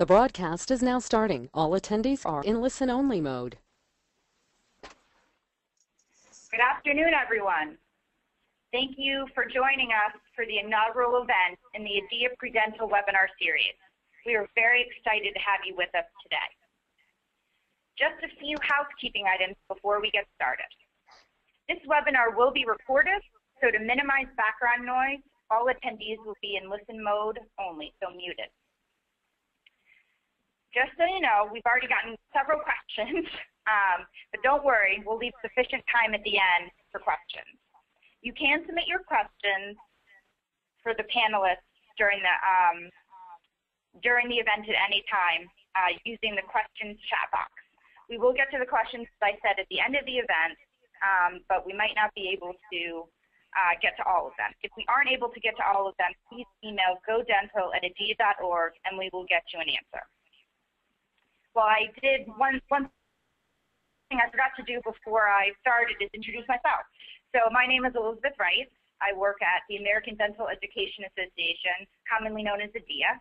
The broadcast is now starting. All attendees are in listen-only mode. Good afternoon, everyone. Thank you for joining us for the inaugural event in the ADEA Pre-Dental webinar series. We are very excited to have you with us today. Just a few housekeeping items before we get started. This webinar will be recorded, so to minimize background noise, all attendees will be in listen mode only, so muted. Just so you know, we've already gotten several questions, but don't worry, we'll leave sufficient time at the end for questions. You can submit your questions for the panelists during the event at any time using the questions chat box. We will get to the questions, as I said, at the end of the event, but we might not be able to get to all of them. If we aren't able to get to all of them, please email godental@adea.org and we will get you an answer. Well, I did one thing I forgot to do before I started is introduce myself. So my name is Elizabeth Wright. I work at the American Dental Education Association, commonly known as ADEA.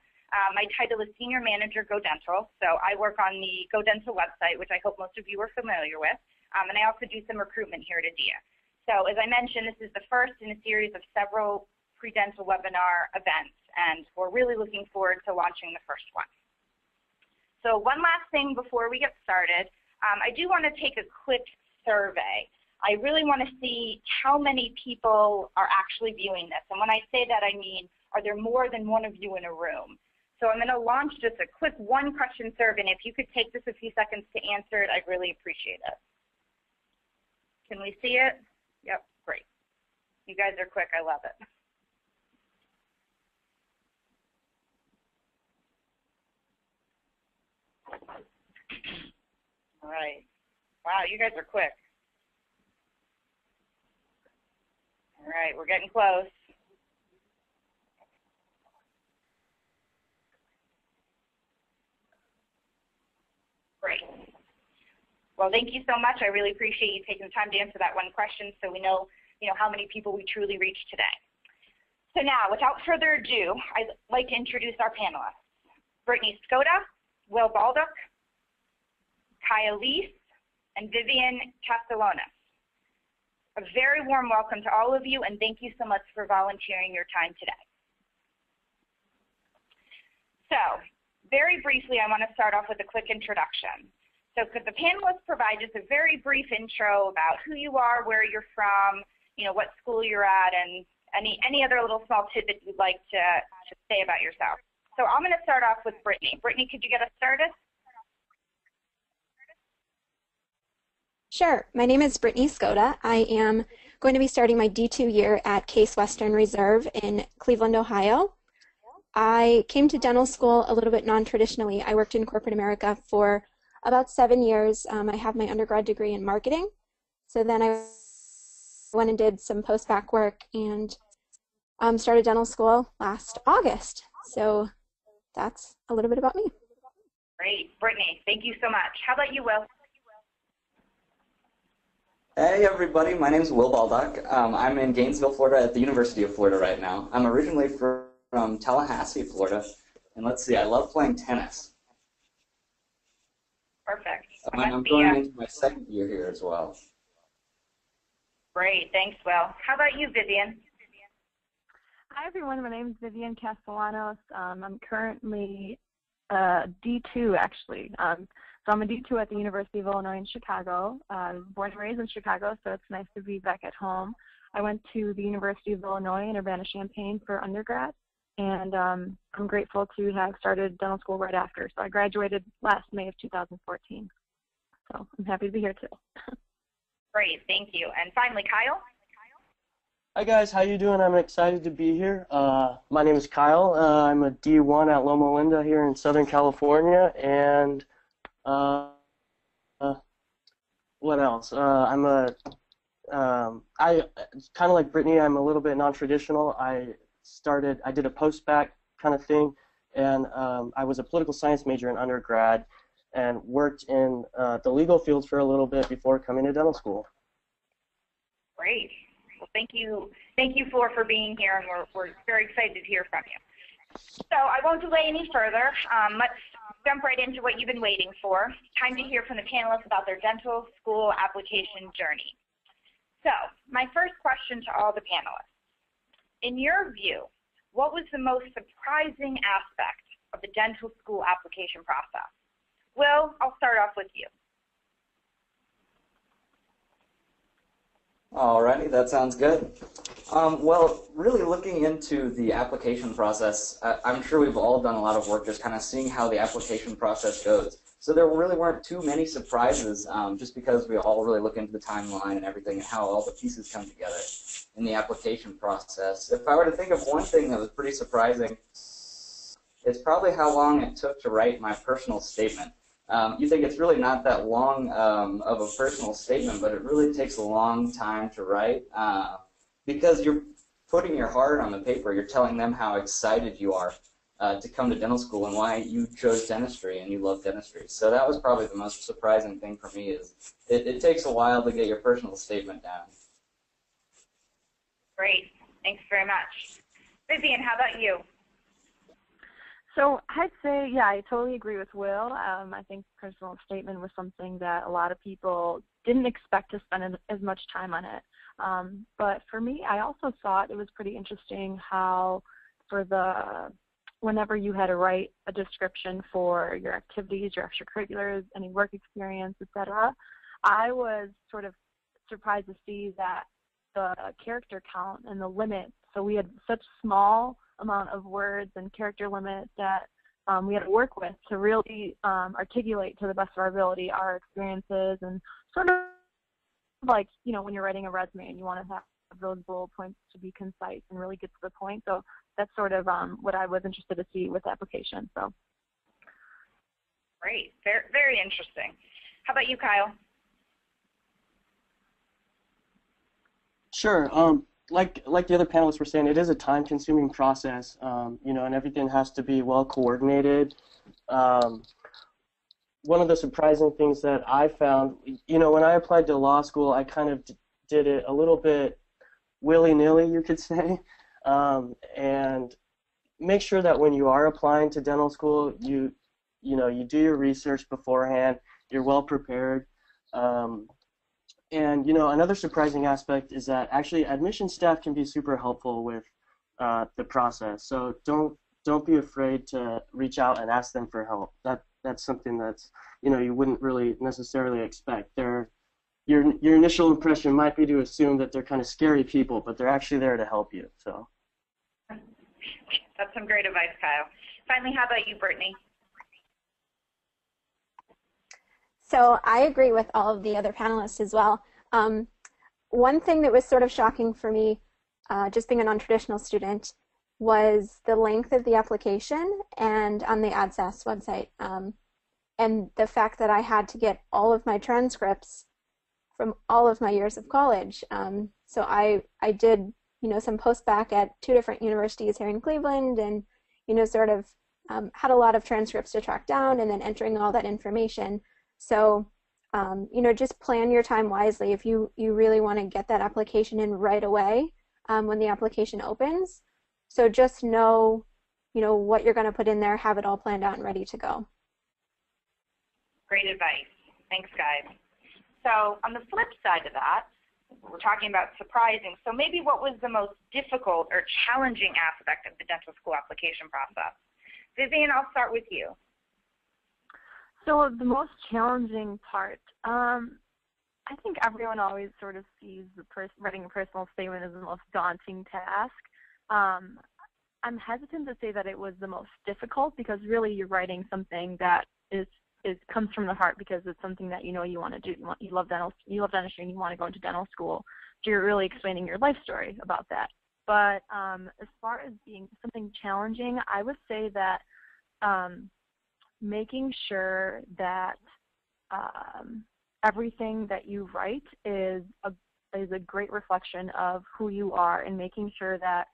My title is Senior Manager Go Dental. So I work on the Go Dental website, which I hope most of you are familiar with. And I also do some recruitment here at ADEA. So as I mentioned, this is the first in a series of several pre-dental webinar events, and we're really looking forward to launching the first one. So one last thing before we get started, I do want to take a quick survey. I really want to see how many people are actually viewing this. And when I say that, I mean, are there more than one of you in a room? So I'm going to launch just a quick one-question survey, and if you could take just a few seconds to answer it, I'd really appreciate it. Can we see it? Yep, great. You guys are quick. I love it. All right. Wow, you guys are quick. All right, we're getting close. Great. Well, thank you so much. I really appreciate you taking the time to answer that one question so we know, how many people we truly reached today. So now, without further ado, I'd like to introduce our panelists. Brittany Skoda, Will Baldock, Kyle Lease, and Vivian Castellanos. A very warm welcome to all of you, and thank you so much for volunteering your time today. So, very briefly, I want to start off with a quick introduction. So could the panelists provide just a very brief intro about who you are, where you're from, what school you're at, and any other little small tidbits you'd like to say about yourself. So I'm going to start off with Brittany. Brittany, could you get us started? Sure. My name is Brittany Skoda. I am going to be starting my D2 year at Case Western Reserve in Cleveland, Ohio. I came to dental school a little bit non-traditionally. I worked in corporate America for about 7 years. I have my undergrad degree in marketing. So then I went and did some post-bac work and started dental school last August. So that's a little bit about me. Great. Brittany, thank you so much. How about you, Will? Hey everybody, my name is Will Baldock. I'm in Gainesville, Florida at the University of Florida right now. I'm originally from Tallahassee, Florida, and let's see, I love playing tennis. Perfect. I'm going into my second year here as well. Great, thanks, Will. How about you, Vivian? Hi everyone, my name is Vivian Castellanos. I'm currently D2 actually. So I'm a D2 at the University of Illinois in Chicago. I was born and raised in Chicago, so it's nice to be back at home. I went to the University of Illinois in Urbana-Champaign for undergrad, and I'm grateful to have started dental school right after. So I graduated last May of 2014. So I'm happy to be here too. Great, thank you. And finally, Kyle? Hi guys, how you doing? I'm excited to be here. My name is Kyle. I'm a D1 at Loma Linda here in Southern California, and what else? I kind of like Brittany, I'm a little bit non-traditional. I did a post-bac kind of thing, and I was a political science major in undergrad and worked in the legal field for a little bit before coming to dental school. Great. Well, thank you for being here, and we're very excited to hear from you. So I won't delay any further. Let's jump right into what you've been waiting for. Time to hear from the panelists about their dental school application journey. So my first question to all the panelists. In your view, what was the most surprising aspect of the dental school application process? Will, I'll start off with you. Alrighty, that sounds good. Well, really looking into the application process, I'm sure we've all done a lot of work just kind of seeing how the application process goes. So there really weren't too many surprises, just because we all really look into the timeline and everything and how all the pieces come together in the application process. If I were to think of one thing that was pretty surprising, it's probably how long it took to write my personal statement. You think it's really not that long of a personal statement, but it really takes a long time to write because you're putting your heart on the paper. You're telling them how excited you are to come to dental school and why you chose dentistry and you love dentistry. So that was probably the most surprising thing for me is it takes a while to get your personal statement down. Great. Thanks very much. Vivian, how about you? So I'd say, yeah, I totally agree with Will. I think personal statement was something that a lot of people didn't expect to spend as much time on it. But for me, I also thought it was pretty interesting how whenever you had to write a description for your activities, your extracurriculars, any work experience, etc., I was sort of surprised to see that the character count and the limit, so we had such small amount of words and character limit that we had to work with to really articulate to the best of our ability our experiences, and sort of like, you know, when you're writing a resume and you want to have those bullet points to be concise and really get to the point. So that's sort of what I was interested to see with the application. So great. Very, very interesting. How about you, Kyle? Sure. Like the other panelists were saying, it is a time-consuming process, you know, and everything has to be well coordinated. One of the surprising things that I found, you know, when I applied to law school, I kind of did it a little bit willy-nilly, you could say, and make sure that when you are applying to dental school, you do your research beforehand, you're well prepared. And, you know, another surprising aspect is that actually admission staff can be super helpful with the process. So don't be afraid to reach out and ask them for help. That's something that's, you know, you wouldn't really necessarily expect. Your initial impression might be to assume that they're kind of scary people, but they're actually there to help you. So that's some great advice, Kyle. Finally, how about you, Brittany? So I agree with all of the other panelists as well. One thing that was sort of shocking for me, just being a non-traditional student, was the length of the application and on the Abscess website. And the fact that I had to get all of my transcripts from all of my years of college. So I did, you know, some post-bac at 2 different universities here in Cleveland, and, you know, sort of had a lot of transcripts to track down and then entering all that information. So, you know, just plan your time wisely. If you really want to get that application in right away when the application opens. So just know, you know, what you're going to put in there, have it all planned out and ready to go. Great advice. Thanks, guys. So on the flip side of that, we're talking about surprising. So maybe what was the most difficult or challenging aspect of the dental school application process? Vivian, I'll start with you. So the most challenging part, I think everyone always sort of sees writing a personal statement as the most daunting task. I'm hesitant to say that it was the most difficult, because really you're writing something that comes from the heart, because it's something that you know you want to do. You love dentistry and you want to go into dental school. So you're really explaining your life story about that. But as far as being something challenging, I would say that making sure that everything that you write is a great reflection of who you are, and making sure that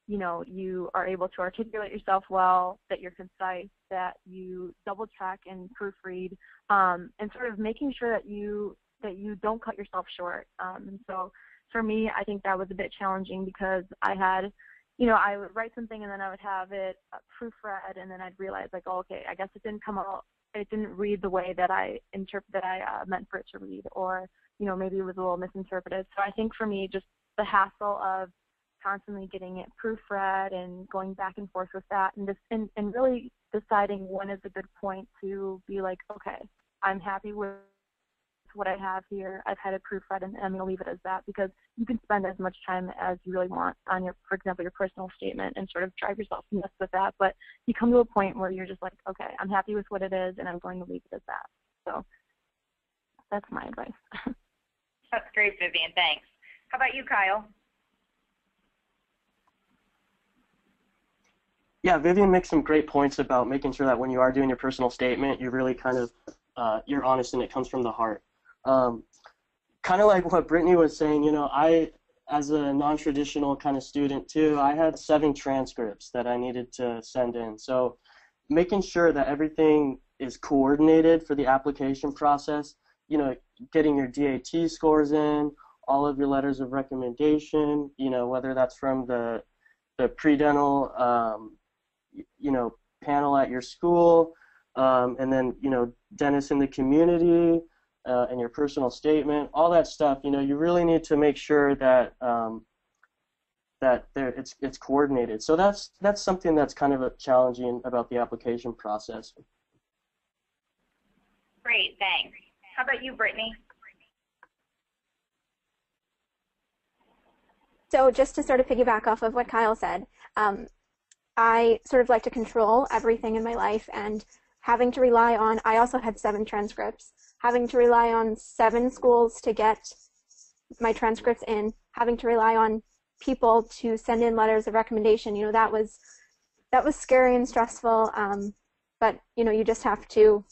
you know, you are able to articulate yourself well, that you're concise, that you double check and proofread, and sort of making sure that you don't cut yourself short. And so for me, I think that was a bit challenging, because I had, you know, I would write something and then I would have it proofread, and then I'd realize like, oh, okay, I guess it didn't come out, it didn't read the way that I meant for it to read, or you know, maybe it was a little misinterpreted. So I think for me, just the hassle of constantly getting it proofread and going back and forth with that, and just and really deciding when is a good point to be like, okay, I'm happy with what I have here. I've had it proofread, and I'm going to leave it as that, because you can spend as much time as you really want on your, for example, your personal statement, and sort of drive yourself nuts with that. But you come to a point where you're just like, okay, I'm happy with what it is, and I'm going to leave it as that. So that's my advice. That's great, Vivian. Thanks. How about you, Kyle? Yeah, Vivian makes some great points about making sure that when you are doing your personal statement, you really kind of, you're honest and it comes from the heart. Kind of like what Brittany was saying, you know, I, as a non-traditional kind of student too, I had 7 transcripts that I needed to send in. So making sure that everything is coordinated for the application process, you know, getting your DAT scores in, all of your letters of recommendation, you know, whether that's from the pre-dental, you know, panel at your school, and then, you know, dentists in the community, and your personal statement, all that stuff, you know, you really need to make sure that it's coordinated. So that's something that's kind of challenging about the application process. Great, thanks. How about you, Brittany? So just to sort of piggyback off of what Kyle said, I sort of like to control everything in my life, and having to rely on, I also had 7 transcripts, having to rely on 7 schools to get my transcripts in, having to rely on people to send in letters of recommendation, you know, that was scary and stressful, but, you know, you just have to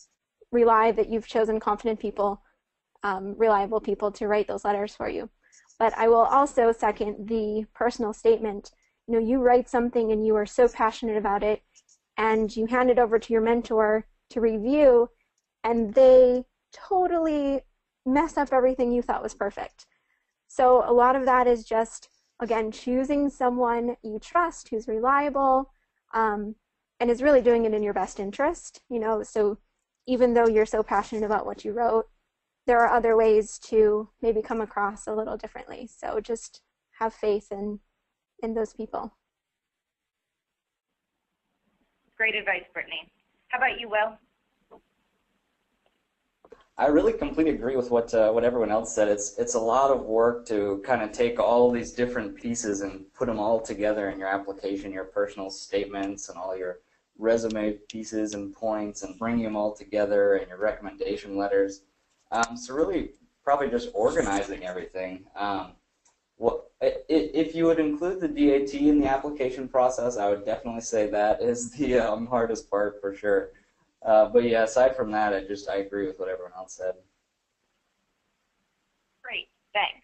rely that you've chosen confident people, reliable people to write those letters for you. But I will also second the personal statement. You know, you write something and you are so passionate about it, and you hand it over to your mentor to review, and they totally mess up everything you thought was perfect. So a lot of that is just, again, choosing someone you trust who's reliable, and is really doing it in your best interest. You know, so even though you're so passionate about what you wrote, there are other ways to maybe come across a little differently. So just have faith in those people. Great advice, Brittany. How about you, Will? I really completely agree with what everyone else said. It's a lot of work to kind of take all these different pieces and put them all together in your application, your personal statements, and all your resume pieces and points, and bring them all together, and your recommendation letters. So really, probably just organizing everything. If you would include the DAT in the application process, I would definitely say that is the hardest part for sure. But yeah, aside from that, I agree with what everyone else said. Great, thanks.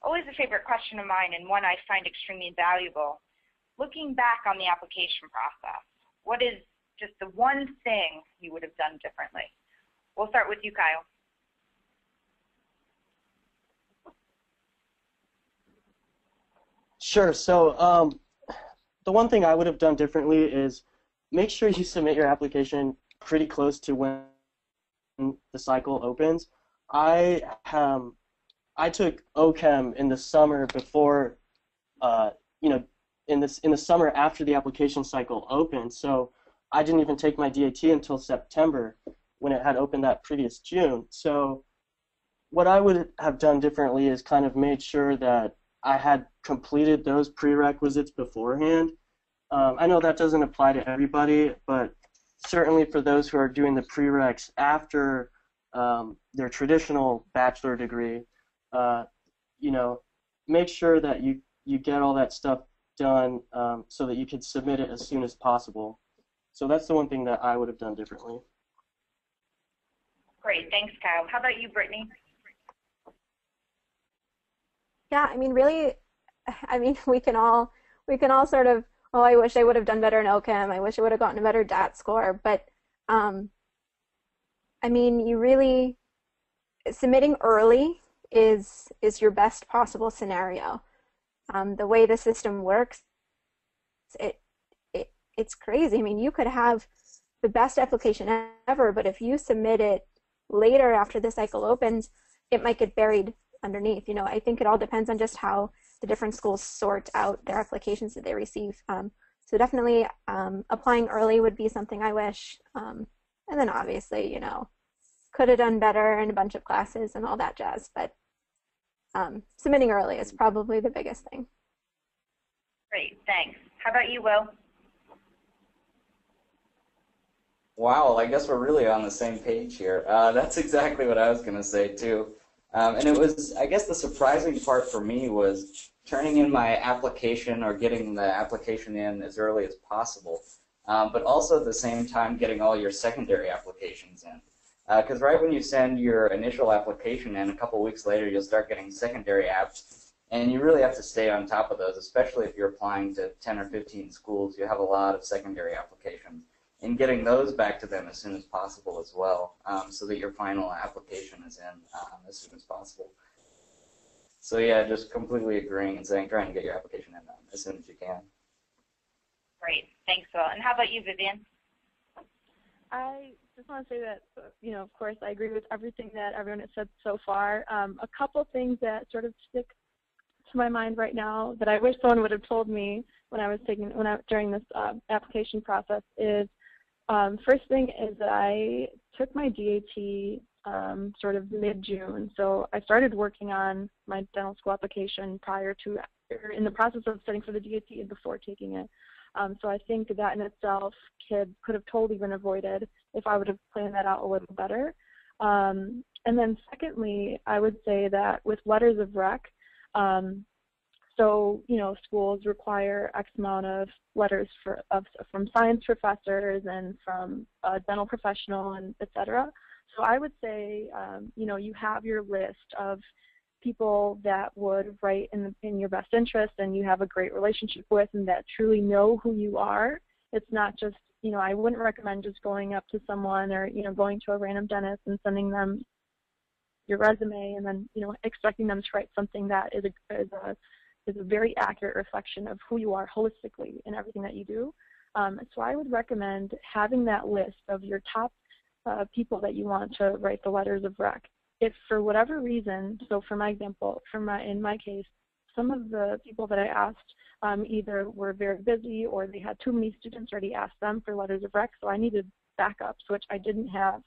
Always a favorite question of mine, and one I find extremely valuable. Looking back on the application process, what is just the one thing you would have done differently? We'll start with you, Kyle. Sure. So the one thing I would have done differently is make sure you submit your application pretty close to when the cycle opens. I took OChem in the summer before, you know, in the summer after the application cycle opened. So I didn't even take my DAT until September, when it had opened that previous June. So what I would have done differently is kind of made sure that I had completed those prerequisites beforehand. I know that doesn't apply to everybody, but certainly for those who are doing the prereqs after their traditional bachelor degree, you know, make sure that you get all that stuff done so that you can submit it as soon as possible. So that's the one thing that I would have done differently. Great, thanks, Kyle. How about you, Brittany? Yeah, I mean, really, I mean, we can all sort of, oh, I wish I would have done better in OChem. I wish I would have gotten a better DAT score. But, I mean, you really, submitting early is your best possible scenario. The way the system works it's crazy. I mean, you could have the best application ever, but if you submit it later after the cycle opens, it might get buried underneath. You know, I think it all depends on just how the different schools sort out their applications that they receive. So definitely applying early would be something I wish. And then obviously, you know, could have done better in a bunch of classes and all that jazz, but submitting early is probably the biggest thing. Great, thanks. How about you, Will? Wow, I guess we're really on the same page here. That's exactly what I was going to say, too. And it was, I guess the surprising part for me was turning in my application or getting the application in as early as possible, but also at the same time getting all your secondary applications in. Because right when you send your initial application in, a couple weeks later you'll start getting secondary apps, and you really have to stay on top of those, especially if you're applying to 10 or 15 schools. You have a lot of secondary applications, and getting those back to them as soon as possible as well, so that your final application is in as soon as possible. So yeah, just completely agreeing and saying, trying to get your application in as soon as you can. Great, thanks, Will. And how about you, Vivian? I just want to say that, you know, of course, I agree with everything that everyone has said so far. A couple things that sort of stick to my mind right now that I wish someone would have told me during this application process is, first thing is that I took my DAT sort of mid-June. So I started working on my dental school application in the process of studying for the DAT and before taking it. So I think that in itself could have totally been avoided if I would have planned that out a little better. And then secondly, I would say that with letters of rec, so, you know, schools require X amount of letters from science professors and from a dental professional, and et cetera. So I would say, you know, you have your list of people that would write in your best interest and you have a great relationship with and that truly know who you are. It's not just, you know, I wouldn't recommend just going up to someone or, you know, going to a random dentist and sending them your resume and then, you know, expecting them to write something that is a very accurate reflection of who you are holistically in everything that you do. So I would recommend having that list of your top people that you want to write the letters of rec. If for whatever reason, so for my example, in my case, some of the people that I asked either were very busy or they had too many students already asked them for letters of rec, so I needed backups, which I didn't have.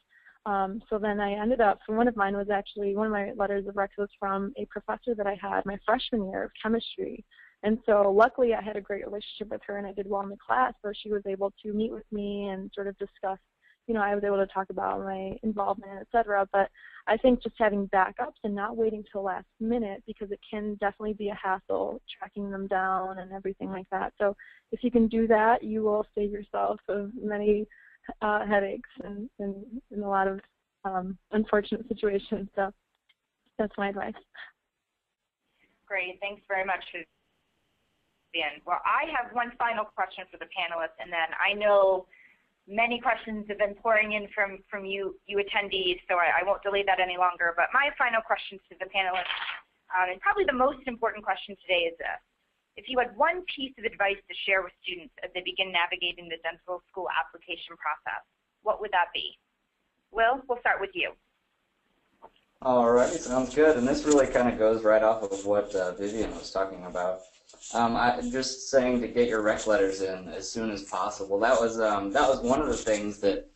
So then I ended up, so one of my letters of rec was from a professor that I had my freshman year of chemistry. And so luckily I had a great relationship with her and I did well in the class, so she was able to meet with me and sort of discuss, you know, I was able to talk about my involvement, et cetera. But I think just having backups and not waiting till last minute, because it can definitely be a hassle tracking them down and everything like that. So if you can do that, you will save yourself of many headaches and a lot of unfortunate situations. So that's my advice. Great, thanks very much, Vivian. Well, I have one final question for the panelists, and then I know many questions have been pouring in from you attendees, so I won't delay that any longer. But my final question to the panelists, and probably the most important question today, is this. If you had one piece of advice to share with students as they begin navigating the dental school application process, what would that be? Will, we'll start with you. All right, sounds good. And this really kind of goes right off of what Vivian was talking about. Just saying to get your rec letters in as soon as possible. That was one of the things that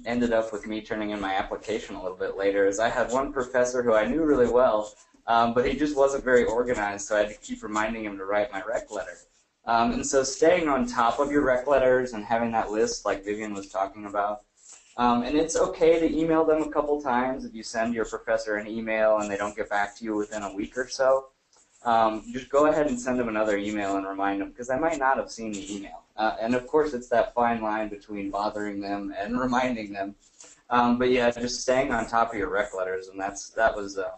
ended up with me turning in my application a little bit later. Is I had one professor who I knew really well, but he just wasn't very organized, so I had to keep reminding him to write my rec letter. And so staying on top of your rec letters and having that list, like Vivian was talking about. And it's okay to email them a couple times if you send your professor an email and they don't get back to you within a week or so. Just go ahead and send them another email and remind them, because they might not have seen the email. And of course, it's that fine line between bothering them and reminding them. But yeah, just staying on top of your rec letters, and that was a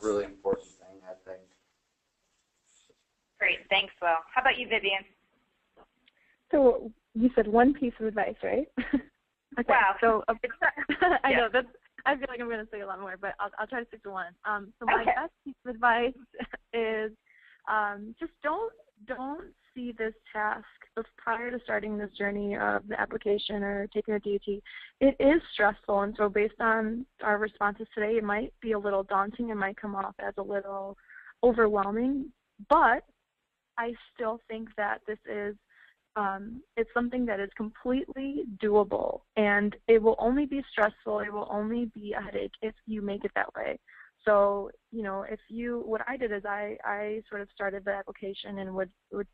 really important thing, I think. Great, thanks, Will. How about you, Vivian? So you said one piece of advice, right? Okay, wow. So I know that's. I feel like I'm going to say a lot more, but I'll try to stick to one. So my best piece of advice is just don't see this task prior to starting this journey of the application or taking a DAT, it is stressful. And so based on our responses today, it might be a little daunting. It might come off as a little overwhelming. But I still think that this is it's something that is completely doable, and it will only be stressful, it will only be a headache if you make it that way. So, you know, what I did is I sort of started the application and would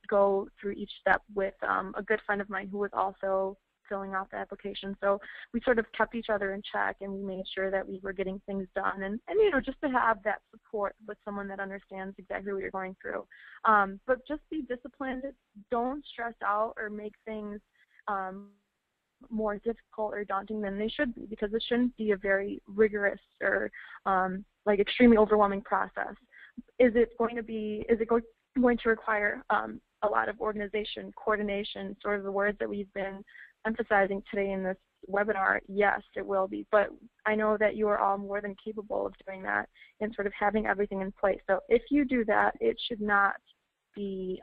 go through each step with a good friend of mine who was also filling out the application. So we sort of kept each other in check, and we made sure that we were getting things done, and you know, just to have that support with someone that understands exactly what you're going through. But just be disciplined. Don't stress out or make things more difficult or daunting than they should be, because it shouldn't be a very rigorous or like extremely overwhelming process. Is it going to require a lot of organization, coordination, sort of the words that we've been emphasizing today in this webinar? Yes, it will be. But I know that you are all more than capable of doing that and sort of having everything in place. So if you do that, it should not be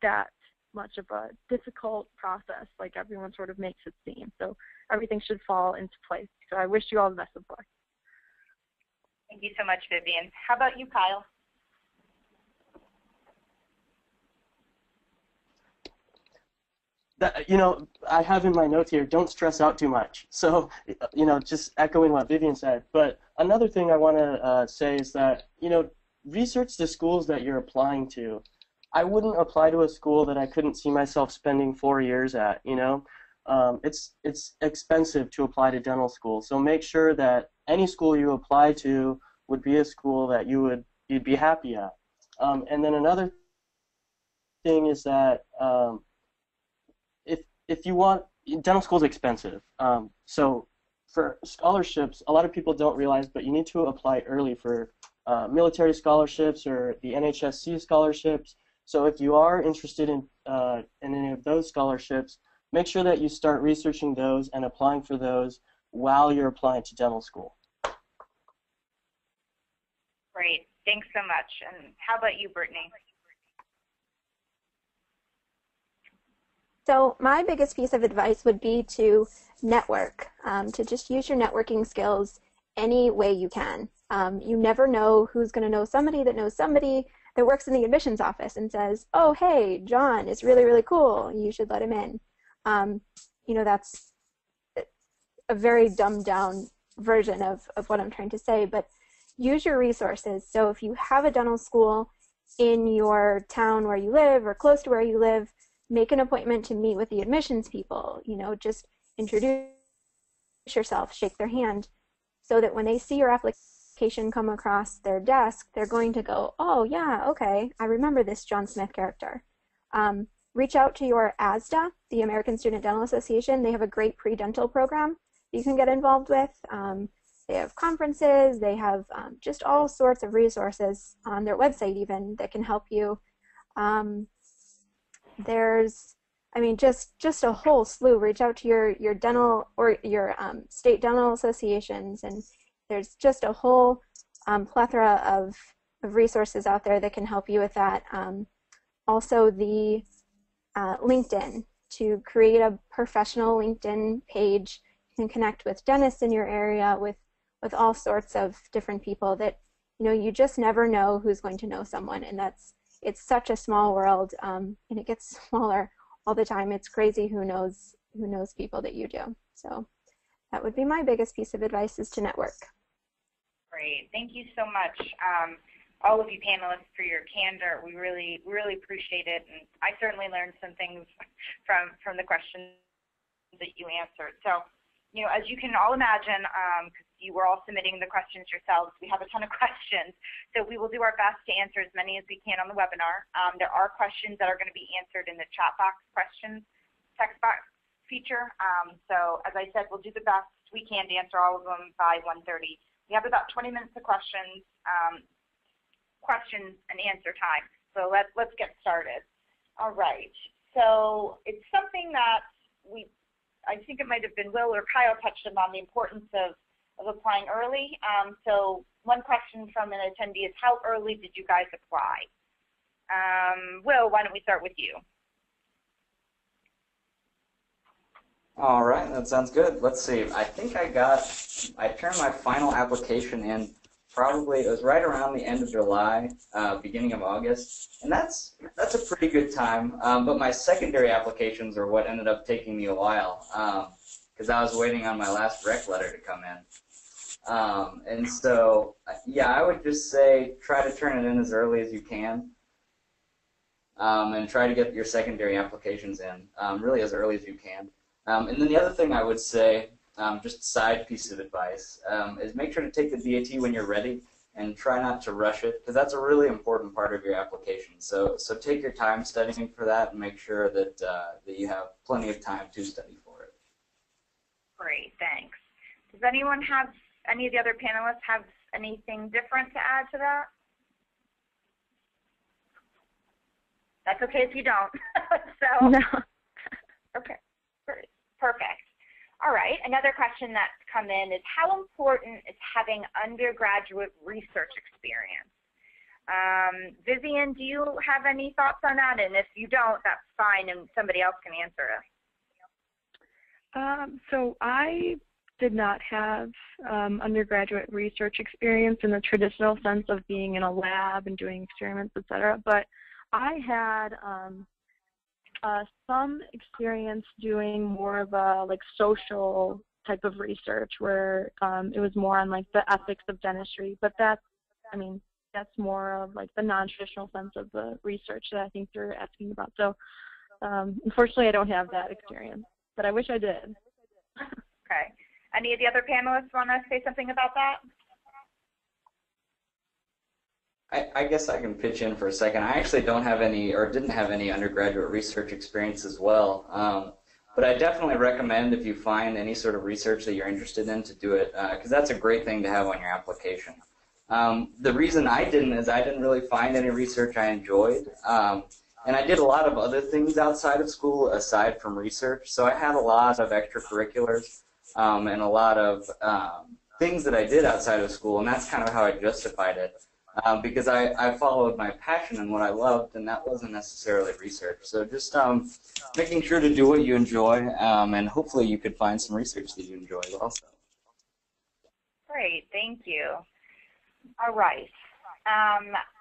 that much of a difficult process like everyone sort of makes it seem. So everything should fall into place. So I wish you all the best of luck. Thank you so much, Vivian. How about you, Kyle? You know, I have in my notes here, don't stress out too much. So, you know, just echoing what Vivian said. But another thing I want to say is that, you know, research the schools that you're applying to. I wouldn't apply to a school that I couldn't see myself spending 4 years at, you know. It's expensive to apply to dental school. So make sure that any school you apply to would be a school that you'd be happy at. And then another thing is that if you want, dental school is expensive. So for scholarships, a lot of people don't realize, but you need to apply early for military scholarships or the NHSC scholarships. So if you are interested in any of those scholarships, make sure that you start researching those and applying for those while you're applying to dental school. Great. Thanks so much. And how about you, Brittany? So my biggest piece of advice would be to network, to just use your networking skills any way you can. You never know who's going to know somebody that works in the admissions office and says, oh, hey, John is really, really cool. You should let him in. You know, that's a very dumbed down version of what I'm trying to say, but use your resources. So if you have a dental school in your town where you live or close to where you live, make an appointment to meet with the admissions people. You know, just introduce yourself, shake their hand, so that when they see your application come across their desk, they're going to go, oh yeah, okay, I remember this John Smith character. Reach out to your ASDA, the American Student Dental Association. They have a great pre-dental program you can get involved with. They have conferences, they have just all sorts of resources on their website even that can help you. There's, I mean, just a whole slew. Reach out to your dental or your state dental associations, and there's just a whole plethora of resources out there that can help you with that. Also, the LinkedIn, to create a professional LinkedIn page. You can connect with dentists in your area, with all sorts of different people that, you know, you just never know who's going to know someone, and it's such a small world, and it gets smaller all the time. It's crazy who knows people that you do. So that would be my biggest piece of advice, is to network. Great. Thank you so much, all of you panelists, for your candor. We really, really appreciate it, and I certainly learned some things from the questions that you answered. So, you know, as you can all imagine, because you were all submitting the questions yourselves, we have a ton of questions. So we will do our best to answer as many as we can on the webinar. There are questions that are going to be answered in the chat box questions text box feature. So as I said, we'll do the best we can to answer all of them by 1:30. We have about 20 minutes of questions and answer time. So let's get started. All right. So it's something that I think it might have been Will or Kyle touched on, the importance of applying early. So one question from an attendee is, how early did you guys apply? Will, why don't we start with you? All right, that sounds good. Let's see. I think I turned my final application in probably, it was right around the end of July, beginning of August, and that's a pretty good time. But my secondary applications are what ended up taking me a while, because I was waiting on my last rec letter to come in. And so, yeah, I would just say try to turn it in as early as you can, and try to get your secondary applications in really as early as you can. And then the other thing I would say, just a side piece of advice, is make sure to take the DAT when you're ready and try not to rush it, because that's a really important part of your application. So take your time studying for that and make sure that, that you have plenty of time to study for it. Great, thanks. Does anyone have, any of the other panelists have anything different to add to that? That's okay if you don't. So, No. Okay, great, perfect. All right, another question that's come in is how important is having undergraduate research experience? Vivian, do you have any thoughts on that? And if you don't, that's fine, and somebody else can answer it. So I did not have undergraduate research experience in the traditional sense of being in a lab and doing experiments, etc. But I had some experience doing more of a like social type of research where it was more on like the ethics of dentistry. But that's more of like the non-traditional sense of the research that I think you're asking about. So unfortunately, I don't have that experience, but I wish I did. Okay. Any of the other panelists want to say something about that? I guess I can pitch in for a second. I actually don't have any, or didn't have any undergraduate research experience as well. But I definitely recommend if you find any sort of research that you're interested in to do it, because that's a great thing to have on your application. The reason I didn't is I didn't really find any research I enjoyed. And I did a lot of other things outside of school aside from research. So I had a lot of extracurriculars and a lot of things that I did outside of school, and that's kind of how I justified it. Because I followed my passion and what I loved, and that wasn't necessarily research. So just making sure to do what you enjoy, and hopefully you could find some research that you enjoy also. Great, thank you. All right.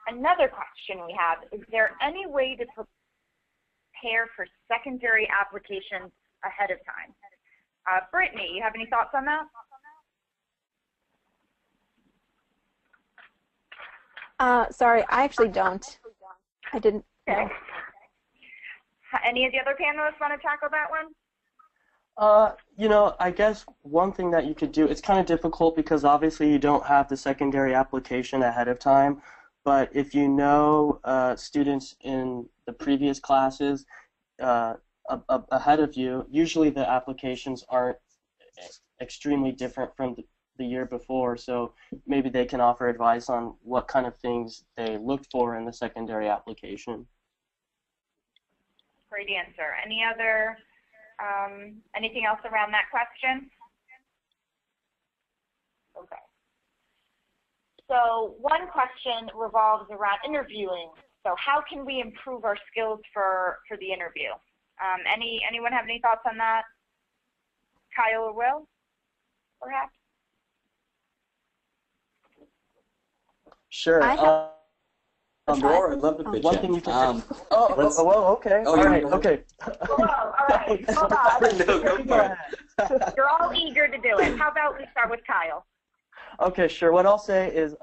Another question we have, is there any way to prepare for secondary applications ahead of time? Brittany, you have any thoughts on that? Sorry, I actually don't. I didn't. Okay. Any of the other panelists want to tackle that one? You know, I guess one thing that you could do, it's kind of difficult because obviously you don't have the secondary application ahead of time, but if you know students in the previous classes ahead of you, usually the applications aren't extremely different from the year before, so maybe they can offer advice on what kind of things they looked for in the secondary application. Great answer. Any other, anything else around that question? Okay. So one question revolves around interviewing. So how can we improve our skills for the interview? Anyone have any thoughts on that? Kyle or Will, perhaps? Sure. Sure, I'd love to pitch one in. thing you can okay. Oh, all right, okay. Hello, all right, hold on. No, go for it. You're all eager to do it. How about we start with Kyle? Okay, sure. What I'll say is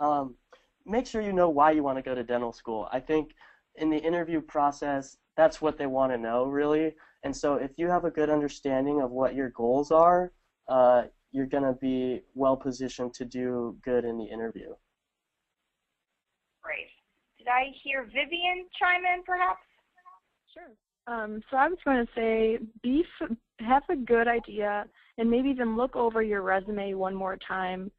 make sure you know why you want to go to dental school. I think in the interview process, that's what they want to know, really. And so if you have a good understanding of what your goals are, you're going to be well positioned to do good in the interview. Great. Did I hear Vivian chime in, perhaps? Sure. So I was going to say, have a good idea, and maybe even look over your resume one more time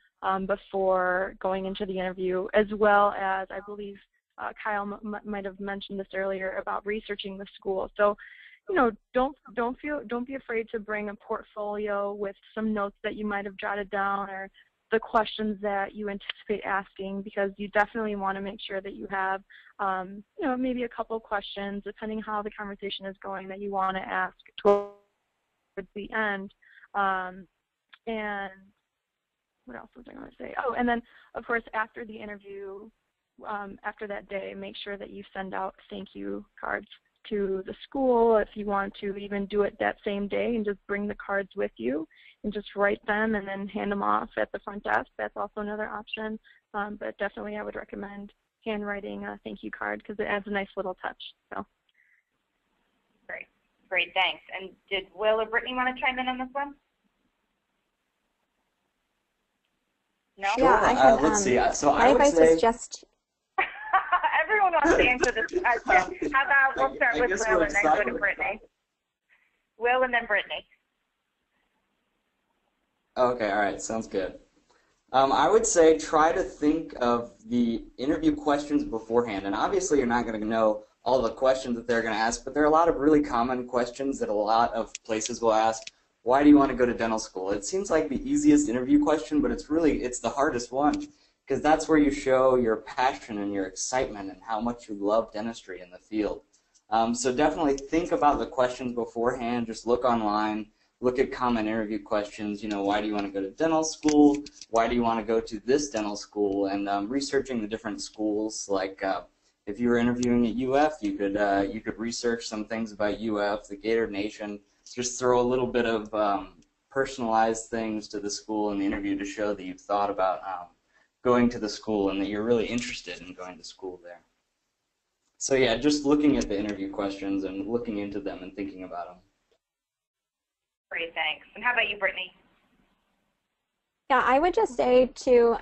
before going into the interview, as well as, I believe Kyle might have mentioned this earlier about researching the school. So, you know, don't be afraid to bring a portfolio with some notes that you might have jotted down or the questions that you anticipate asking, because you definitely want to make sure that you have, you know, maybe a couple questions, depending how the conversation is going, that you want to ask towards the end. And what else was I going to say? Oh, and then, of course, after the interview, after that day, make sure that you send out thank you cards to the school. If you want to even do it that same day and just bring the cards with you and just write them and then hand them off at the front desk, that's also another option. But definitely I would recommend handwriting a thank you card because it adds a nice little touch. So. Great, thanks. And did Will or Brittany want to chime in on this one? No? Sure. Yeah, I had, let's see. So my I would advice say, is just Everyone wants to answer this question. How about we'll start with Will and then go to Brittany. Will and then Brittany. Okay, all right, sounds good. I would say try to think of the interview questions beforehand, and obviously you're not going to know all the questions that they're going to ask, but there are a lot of really common questions that a lot of places will ask. Why do you want to go to dental school? It seems like the easiest interview question, but it's the hardest one, because that's where you show your passion and your excitement and how much you love dentistry in the field. So definitely think about the questions beforehand. Just look online. Look at common interview questions. Why do you want to go to dental school? Why do you want to go to this dental school? And researching the different schools. Like if you were interviewing at UF, you could research some things about UF, the Gator Nation. Just throw a little bit of personalized things to the school in the interview to show that you've thought about going to the school and that you're really interested in going to school there. So yeah, just looking at the interview questions and looking into them and thinking about them. Great, thanks. And how about you, Brittany? Yeah, I would just say to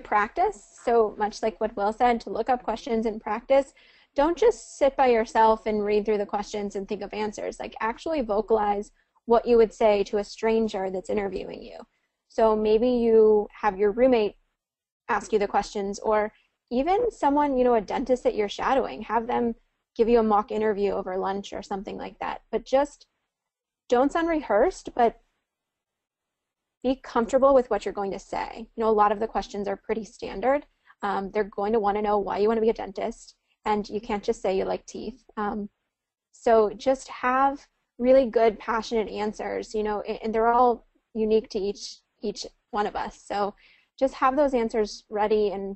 practice, so much like what Will said, to look up questions and practice. Don't just sit by yourself and read through the questions and think of answers. Like, actually vocalize what you would say to a stranger that's interviewing you. So maybe you have your roommate ask you the questions, or even someone, a dentist that you're shadowing, have them give you a mock interview over lunch or something like that. But just don't sound rehearsed, but be comfortable with what you're going to say. A lot of the questions are pretty standard. They're going to want to know why you want to be a dentist, and you can't just say you like teeth. So just have really good, passionate answers, and they're all unique to each one of us. So just have those answers ready and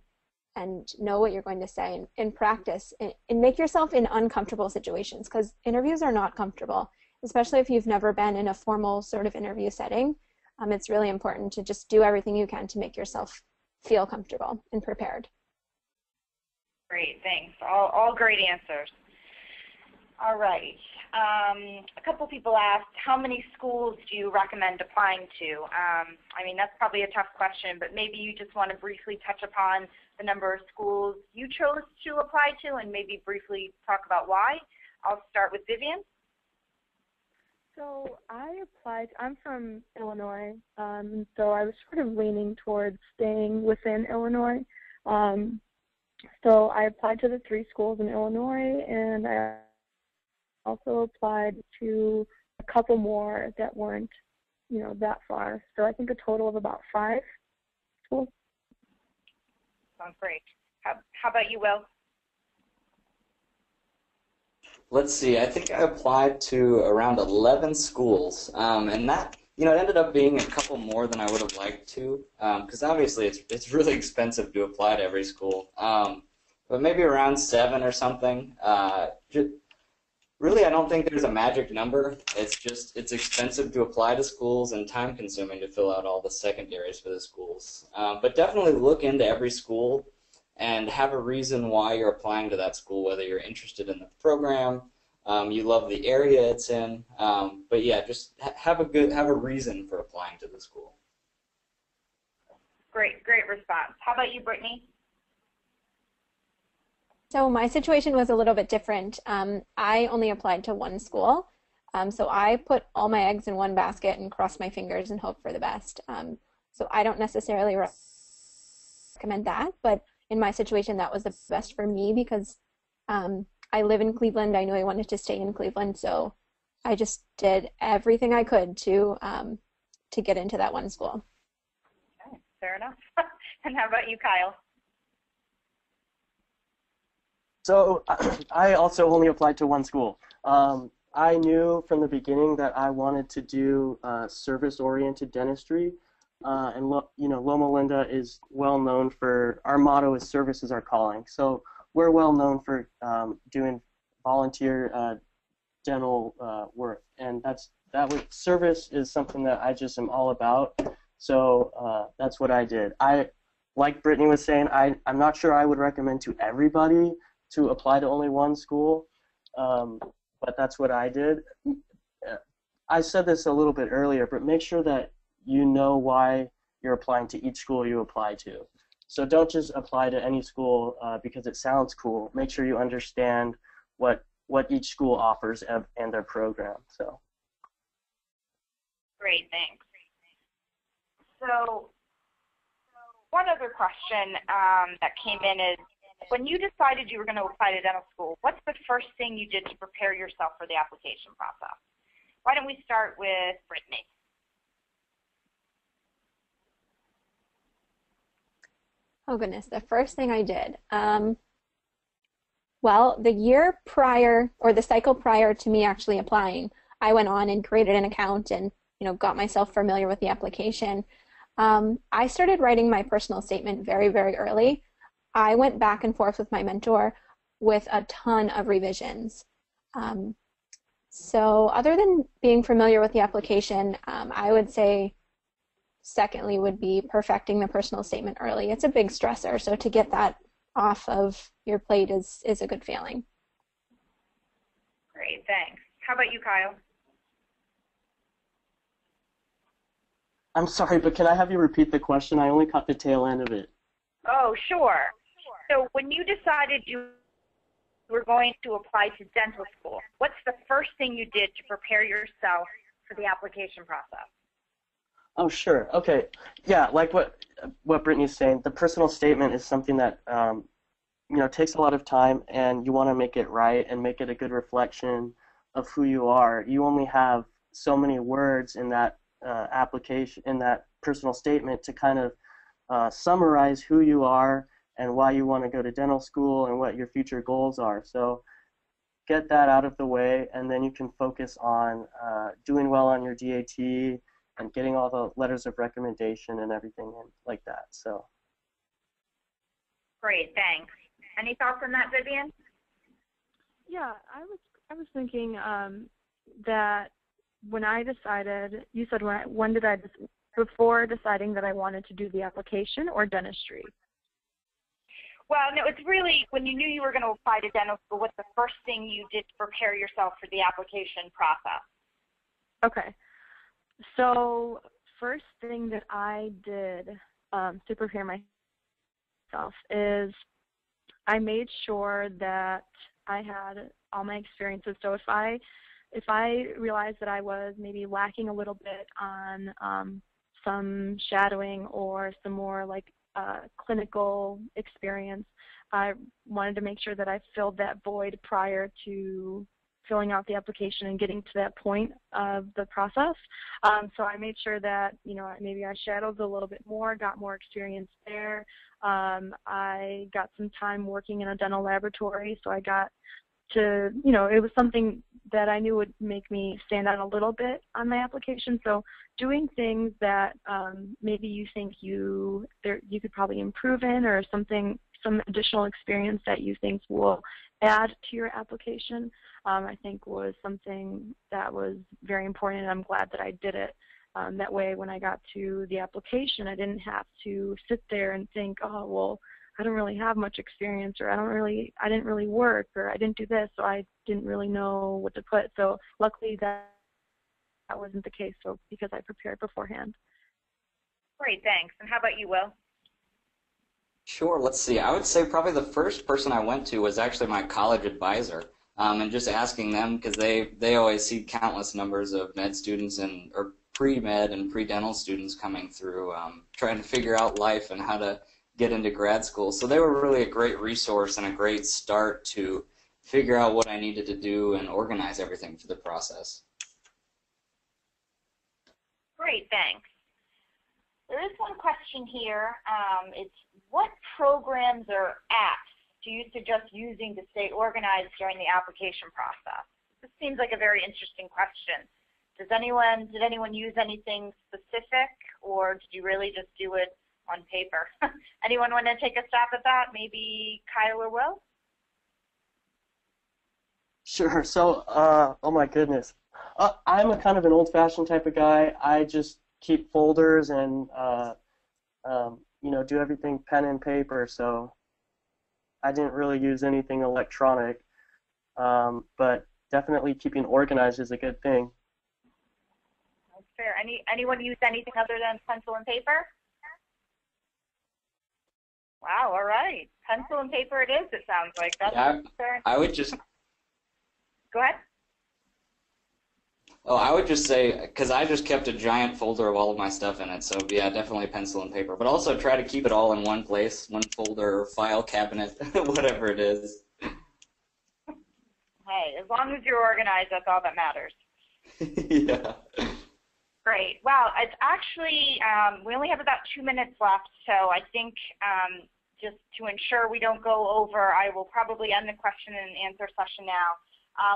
know what you're going to say and practice and make yourself in uncomfortable situations, because interviews are not comfortable, especially if you've never been in a formal sort of interview setting. It's really important to just do everything you can to make yourself feel comfortable and prepared. Great, thanks. All great answers. All right. A couple people asked, how many schools do you recommend applying to? That's probably a tough question, but maybe you just want to briefly touch upon the number of schools you chose to apply to and maybe briefly talk about why. I'll start with Vivian. So I applied, I'm from Illinois, so I was sort of leaning towards staying within Illinois. So I applied to the 3 schools in Illinois, and I also applied to a couple more that weren't, that far. So I think a total of about 5 schools. Sounds great. How about you, Will? Let's see, I think I applied to around 11 schools, and that, it ended up being a couple more than I would have liked to, because obviously it's really expensive to apply to every school, but maybe around 7 or something. Really, I don't think there's a magic number. It's expensive to apply to schools and time-consuming to fill out all the secondaries for the schools. But definitely look into every school and have a reason why you're applying to that school, whether you're interested in the program, you love the area it's in, but yeah, just have a reason for applying to the school. Great response. How about you, Brittany? So my situation was a little bit different. I only applied to 1 school, so I put all my eggs in one basket and crossed my fingers and hope for the best. So I don't necessarily recommend that, but in my situation, that was the best for me because I live in Cleveland. I knew I wanted to stay in Cleveland, so I just did everything I could to get into that 1 school. Okay, fair enough. And how about you, Kyle? So I also only applied to 1 school. I knew from the beginning that I wanted to do service-oriented dentistry, and Loma Linda is well known for, our motto is service is our calling. So we're well known for doing volunteer dental work, and service is something that I just am all about. So that's what I did. Like Brittany was saying, I'm not sure I would recommend to everybody to apply to only one school, but that's what I did. I said this a little bit earlier, but make sure that you know why you're applying to each school you apply to. So don't just apply to any school because it sounds cool. Make sure you understand what each school offers and their program. So. Great, thanks. So one other question that came in is, when you decided you were going to apply to dental school, what's the first thing you did to prepare yourself for the application process? Why don't we start with Brittany? Oh goodness, the first thing I did. Well, the year prior, or the cycle prior to me actually applying, I went on and created an account and got myself familiar with the application. I started writing my personal statement very, very early. I went back and forth with my mentor with a ton of revisions. So other than being familiar with the application, I would say secondly would be perfecting the personal statement early. It's a big stressor, so to get that off of your plate is a good feeling. Great, thanks. How about you, Kyle? I'm sorry, but can I have you repeat the question? I only caught the tail end of it. Oh, sure. So when you decided you were going to apply to dental school, what's the first thing you did to prepare yourself for the application process? Oh, sure. Okay. Yeah, like what Brittany's saying, the personal statement is something that takes a lot of time, and you want to make it right and make it a good reflection of who you are. You only have so many words in that application, in that personal statement, to kind of summarize who you are and why you want to go to dental school and what your future goals are. So get that out of the way, and then you can focus on doing well on your DAT and getting all the letters of recommendation and everything like that. So. Great, thanks. Any thoughts on that, Vivian? Yeah, I was thinking that when I decided, you said when did I, before deciding that I wanted to do the application or dentistry? Well, no, it's really when you knew you were going to apply to dental school, what's the first thing you did to prepare yourself for the application process? Okay. So first thing that I did to prepare myself is I made sure that I had all my experiences. So if I realized that I was maybe lacking a little bit on some shadowing or some more like clinical experience, I wanted to make sure that I filled that void prior to filling out the application and getting to that point of the process. So I made sure that, maybe I shadowed a little bit more, got more experience there. I got some time working in a dental laboratory, so I got to, it was something that I knew would make me stand out a little bit on my application. So doing things that maybe you think you could probably improve in, or some additional experience that you think will add to your application, I think was something that was very important, and I'm glad that I did it. That way, when I got to the application, I didn't have to sit there and think, oh, well, I don't really have much experience, or I didn't really work, or I didn't do this, so I didn't really know what to put. So luckily that wasn't the case, so because I prepared beforehand. Great, thanks. And how about you, Will? Sure, let's see. I would say probably the first person I went to was actually my college advisor, and just asking them, because they always see countless numbers of med students or pre-med and pre-dental students coming through, trying to figure out life and how to get into grad school. So they were really a great resource and a great start to figure out what I needed to do and organize everything for the process. Great, thanks. There is one question here. It's what programs or apps do you suggest using to stay organized during the application process? This seems like a very interesting question. Did anyone use anything specific, or did you really just do it on paper? Anyone want to take a stab at that? Maybe Kyle or Will? Sure. So, oh my goodness, I'm a kind of an old-fashioned type of guy. I just keep folders and you know, do everything pen and paper. So I didn't really use anything electronic, but definitely keeping organized is a good thing. That's fair. Anyone use anything other than pencil and paper? Wow. All right. Pencil and paper it is. It sounds like that's fair. I would just. Go ahead. Oh, I would just say, because I just kept a giant folder of all of my stuff in it, so yeah, definitely pencil and paper. But also try to keep it all in one place, one folder, file cabinet, whatever it is. Hey, as long as you're organized, that's all that matters. Yeah. Great. Well, it's actually, we only have about 2 minutes left, so I think just to ensure we don't go over, I will probably end the question and answer session now.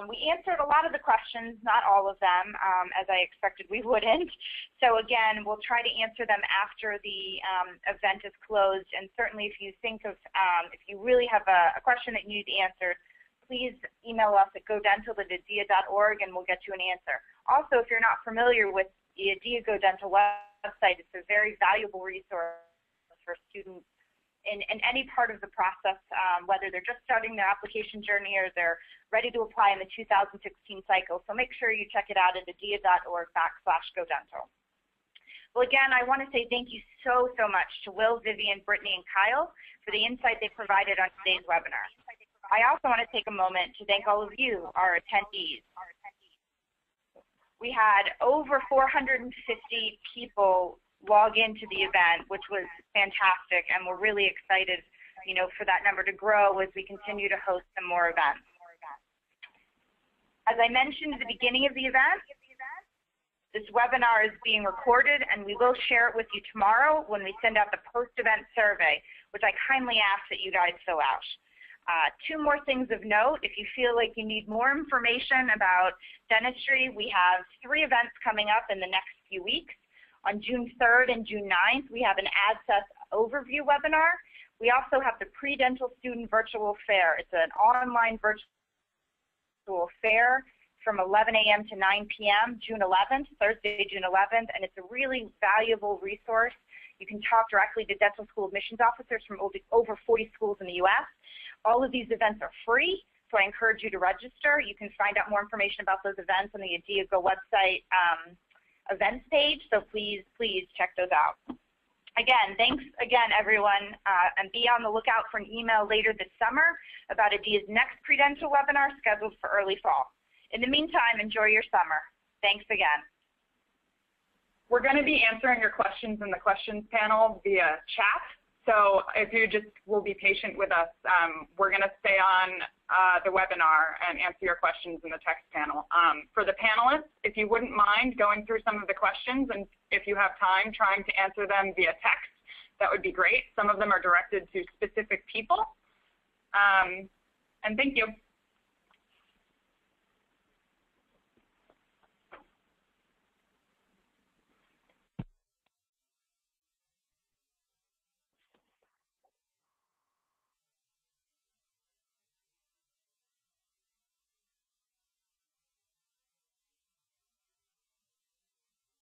We answered a lot of the questions, not all of them, as I expected we wouldn't. So again, we'll try to answer them after the event is closed. And certainly if you think of, if you really have a question that you need answered, please email us at godental@adea.org and we'll get you an answer. Also, if you're not familiar with the ADEA Go Dental website, it's a very valuable resource for students in any part of the process, whether they're just starting their application journey or they're ready to apply in the 2016 cycle. So make sure you check it out at adea.org/GoDental. Well, again, I want to say thank you so much to Will, Vivian, Brittany, and Kyle for the insight they provided on today's webinar. I also want to take a moment to thank all of you, our attendees. We had over 450 people log into the event, which was fantastic, and we're really excited, you know, for that number to grow as we continue to host some more events. As I mentioned at the beginning of the event, this webinar is being recorded, and we will share it with you tomorrow when we send out the post-event survey, which I kindly ask that you guys fill out. 2 more things of note. If you feel like you need more information about dentistry, we have 3 events coming up in the next few weeks. On June 3rd and June 9th, we have an Abscess overview webinar. We also have the Pre-Dental Student Virtual Fair. It's an online virtual fair from 11 a.m. to 9 p.m. June 11th, Thursday, June 11th, and it's a really valuable resource. You can talk directly to dental school admissions officers from over 40 schools in the U.S. All of these events are free, so I encourage you to register. You can find out more information about those events on the ADEA Go website events page, so please check those out. Again, thanks again, everyone, and be on the lookout for an email later this summer about ADEA's next pre-dental webinar scheduled for early fall. In the meantime, enjoy your summer. Thanks again. We're going to be answering your questions in the questions panel via chat. So if you just will be patient with us, we're going to stay on the webinar and answer your questions in the text panel. For the panelists, if you wouldn't mind going through some of the questions, and if you have time trying to answer them via text, that would be great. Some of them are directed to specific people. And thank you.